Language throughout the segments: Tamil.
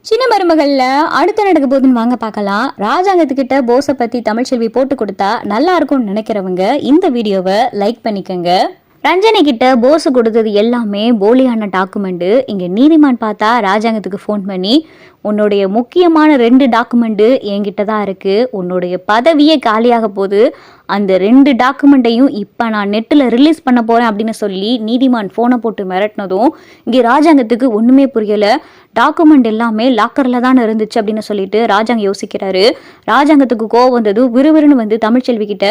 சின்ன மருமகள்ல அடுத்த நடக்க போதுன்னு வாங்க பார்க்கலாம். ராஜாங்கத்துக்கிட்ட போஸை பத்தி தமிழ்ச்செல்வி போட்டு கொடுத்தா நல்லா இருக்கும்னு நினைக்கிறவங்க இந்த வீடியோவை லைக் பண்ணிக்கோங்க. ரஞ்சனி கிட்ட போஸ் கொடுத்தது எல்லாமே போலியான டாக்குமெண்ட். இங்க நீதிமான் பார்த்தா ராஜாங்கத்துக்கு ஃபோன் பண்ணி, உன்னுடைய முக்கியமான 2 டாக்குமெண்ட் என்கிட்ட தான் இருக்கு, உன்னுடைய பதவியே காலியாக போகுது, அந்த 2 டாக்குமெண்ட்டையும் இப்போ நான் நெட்டில் ரிலீஸ் பண்ண போறேன் அப்படின்னு சொல்லி நீதிமான் ஃபோனை போட்டு மிரட்டினதும் இங்கே ராஜாங்கத்துக்கு ஒன்றுமே புரியலை. டாக்குமெண்ட் எல்லாமே லாக்கரில் தானே இருந்துச்சு அப்படின்னு சொல்லிட்டு ராஜாங்க யோசிக்கிறாரு. ராஜாங்கத்துக்கு கோவம் வந்தது. விறுவிறுன்னு வந்து தமிழ்ச்செல்வி கிட்ட,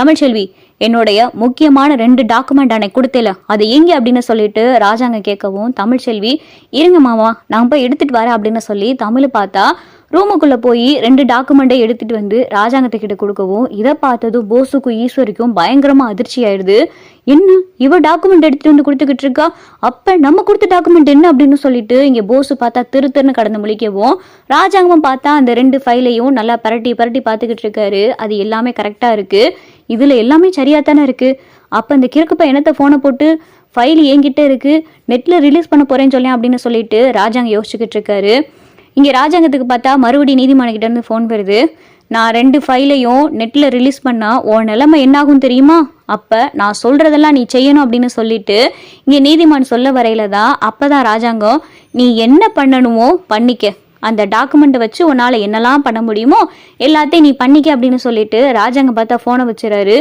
தமிழ்ச்செல்வி என்னுடைய முக்கியமான 2 டாக்குமெண்ட் அன்னைக்கு கொடுத்தேல அது எங்கே அப்படின்னு சொல்லிட்டு ராஜாங்க கேட்கவும், தமிழ்ச்செல்வி இருங்க மாமா நான் போய் எடுத்துட்டு வரேன் அப்படின்னு சொல்லி தமிழ் பார்த்தா ரூமுக்குள்ள போய் 2 டாக்குமெண்ட்டை எடுத்துட்டு வந்து ராஜாங்கத்துக்கிட்ட கொடுக்கவும், இதை பார்த்ததும் போஸுக்கும் ஈஸ்வரிக்கும் பயங்கரமா அதிர்ச்சி ஆயிடுது. என்ன இவ டாக்குமெண்ட் எடுத்துட்டு வந்து கொடுத்துக்கிட்டு இருக்கா, அப்ப நம்ம கொடுத்த டாக்குமெண்ட் என்ன அப்படின்னு சொல்லிட்டு இங்க போஸ் பார்த்தா திருன்னு கடந்து முழிக்கவும், ராஜாங்கமும் பார்த்தா அந்த 2 ஃபைலையும் நல்லா பரட்டி பார்த்துக்கிட்டு இருக்காரு. அது எல்லாமே கரெக்டா இருக்கு, இதுல எல்லாமே சரியா தானே இருக்கு. அப்ப இந்த கிறுக்கு பையனத்தை போனை போட்டு ஃபைல் என்கிட்ட இருக்கு, நெட்ல ரிலீஸ் பண்ண போறேன்னு சொல்லேன் அப்படின்னு சொல்லிட்டு ராஜாங்க யோசிச்சுக்கிட்டு இருக்காரு. இங்கே ராஜாங்கத்துக்கு பார்த்தா மறுபடியும் நீதிமான்கிட்ட இருந்து ஃபோன் வருது. நான் 2 ஃபைலையும் நெட்டில் ரிலீஸ் பண்ணால் உன் நிலைமை என்னாகும் தெரியுமா, அப்போ நான் சொல்கிறதெல்லாம் நீ செய்யணும் அப்படின்னு சொல்லிட்டு இங்கே நீதிமான் சொல்ல வரையில தான் அப்போ தான் ராஜாங்கம், நீ என்ன பண்ணணுமோ பண்ணிக்க, அந்த டாக்குமெண்ட்டை வச்சு உன்னால் என்னெல்லாம் பண்ண முடியுமோ எல்லாத்தையும் நீ பண்ணிக்க அப்படின்னு சொல்லிட்டு ராஜாங்க பார்த்தா ஃபோனை வச்சுறாரு.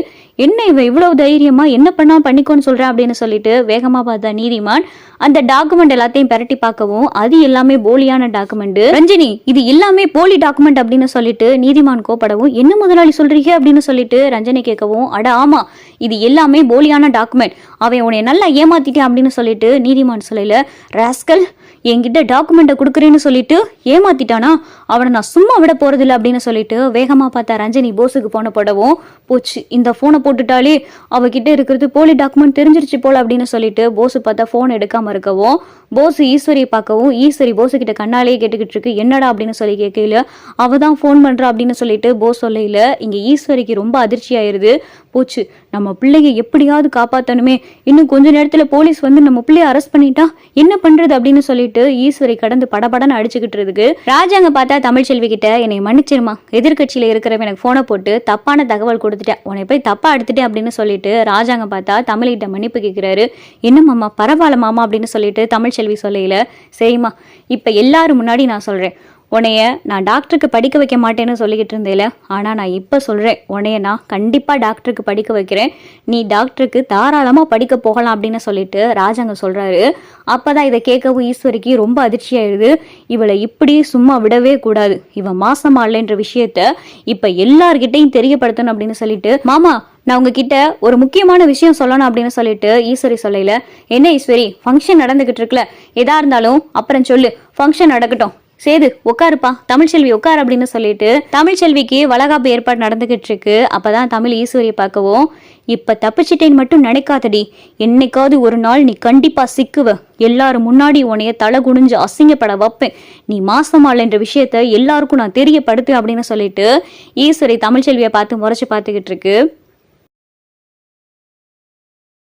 என்ன இவன் இவ்வளவு தைரியமா என்ன பண்ணா பண்ணிக்கோன்னு சொல்றேன் அப்படின்னு சொல்லிட்டு வேகமா பார்த்தா நீதிமான் அந்த டாக்குமெண்ட் எல்லாத்தையும் பரட்டி பார்க்கவும், அது எல்லாமே போலியான டாக்குமெண்ட். ரஞ்சினி இது எல்லாமே போலி டாக்குமெண்ட் அப்படின்னு சொல்லிட்டு நீதிமான் கோப்படவும், என்ன முதலாளி சொல்றீங்க அப்படின்னு சொல்லிட்டு ரஞ்சனி கேட்கவும், அட ஆமா இது எல்லாமே போலியான டாக்குமெண்ட், அவன் உன்னை நல்லா ஏமாத்திட்டேன் அப்படின்னு சொல்லிட்டு நீதிமான் சொல்லல, ராஸ்கல் என்கிட்ட டாக்குமெண்ட்டை கொடுக்குறேன்னு சொல்லிட்டு ஏமாத்திட்டானா, அவனை நான் சும்மா விட போறதில்ல அப்படின்னு சொல்லிட்டு வேகமா பார்த்தா ரஞ்சனி போஸுக்கு போன போடவும், போச்சு இந்த போனை போட்டுட்டாலே அவகிட்ட இருக்கிறது போலி டாக்குமெண்ட் தெரிஞ்சிருச்சு போல அப்படின்னு சொல்லிட்டு போஸ் பார்த்தா போன் எடுக்காம இருக்கவும், போஸ் ஈஸ்வரியை பார்க்கவும், ஈஸ்வரி போஸ் கிட்ட கண்ணாலேயே கேட்டுக்கிட்டு இருக்கு, என்னடா அப்படின்னு சொல்லி கேட்கல, அவ தான் ஃபோன் பண்றா அப்படின்னு சொல்லிட்டு போஸ் சொல்லல. இங்க ஈஸ்வரிக்கு ரொம்ப அதிர்ச்சி ஆயிருது. போச்சு நம்ம பிள்ளைய எப்படியாவது காப்பாத்தணுமே, இன்னும் கொஞ்ச நேரத்துல போலீஸ் வந்து நம்ம பிள்ளைய அரெஸ்ட் பண்ணிட்டா என்ன பண்றது அப்படின்னு சொல்லிட்டு ஈஸ்வரி கடந்து படபடன்னு அடிச்சுக்கிட்டு இருக்கு. ராஜாங்க பார்த்தா தமிழ்ச்செல்வி கிட்ட, என்னை மன்னிச்சிருமா, எதிர்கட்சியில இருக்கிறவன் எனக்கு போனை போட்டு தப்பான தகவல் கொடுத்துட்டேன், உன்னை போய் தப்பா எடுத்துட்டேன் அப்படின்னு சொல்லிட்டு ராஜாங்க பார்த்தா தமிழ்கிட்ட மன்னிப்பு கேட்கிறாரு. என்ன மாமா பரவாயில்ல மாமா அப்படின்னு சொல்லிட்டு தமிழ்ச்செல்வி சொல்லையில, சரிம்மா இப்ப எல்லாரும் முன்னாடி நான் சொல்றேன், உன்னைய நான் டாக்டருக்கு படிக்க வைக்க மாட்டேன்னு சொல்லிக்கிட்டு இருந்தேல, ஆனால் நான் இப்போ சொல்கிறேன், உன்னைய நான் கண்டிப்பாக டாக்டருக்கு படிக்க வைக்கிறேன், நீ டாக்டருக்கு தாராளமாக படிக்க போகலாம் அப்படின்னு சொல்லிட்டு ராஜாங்க சொல்கிறாரு. அப்போ தான் இதை கேட்கவும் ஈஸ்வரிக்கு ரொம்ப அதிர்ச்சியாயிடுது. இவளை இப்படி சும்மா விடவே கூடாது, இவன் மாசமா இல்லைன்ற விஷயத்த இப்போ எல்லார்கிட்டையும் தெரியப்படுத்தணும் அப்படின்னு சொல்லிட்டு, மாமா நான் உங்ககிட்ட ஒரு முக்கியமான விஷயம் சொல்லணும் அப்படின்னு சொல்லிட்டு ஈஸ்வரி சொல்லல. என்ன ஈஸ்வரி ஃபங்க்ஷன் நடந்துகிட்டு இருக்குல்ல, எதா இருந்தாலும் அப்புறம் சொல்லு, ஃபங்க்ஷன் நடக்கட்டும், சேது உட்காருப்பா, தமிழ்ச்செல்வி உட்காரு அப்படின்னு சொல்லிட்டு தமிழ்ச்செல்விக்கு வளகாப்பு ஏற்பாடு நடந்துகிட்டு இருக்கு. அப்பதான் தமிழ் ஈஸ்வரியை பார்க்கவும், இப்ப தப்பிச்சிட்டேன்னு மட்டும் நினைக்காதடி, என்னைக்காவது ஒரு நாள் நீ கண்டிப்பா சிக்குவ, எல்லாரும் முன்னாடி உன்னைய தலை குனிஞ்சு அசிங்கப்பட வைப்பேன், நீ மாசமாலன்ற விஷயத்த எல்லாருக்கும் நான் தெரியப்படுத்து அப்படின்னு சொல்லிட்டு ஈஸ்வரி தமிழ்ச்செல்வியை பார்த்து முறைச்சு பார்த்துக்கிட்டு இருக்கு.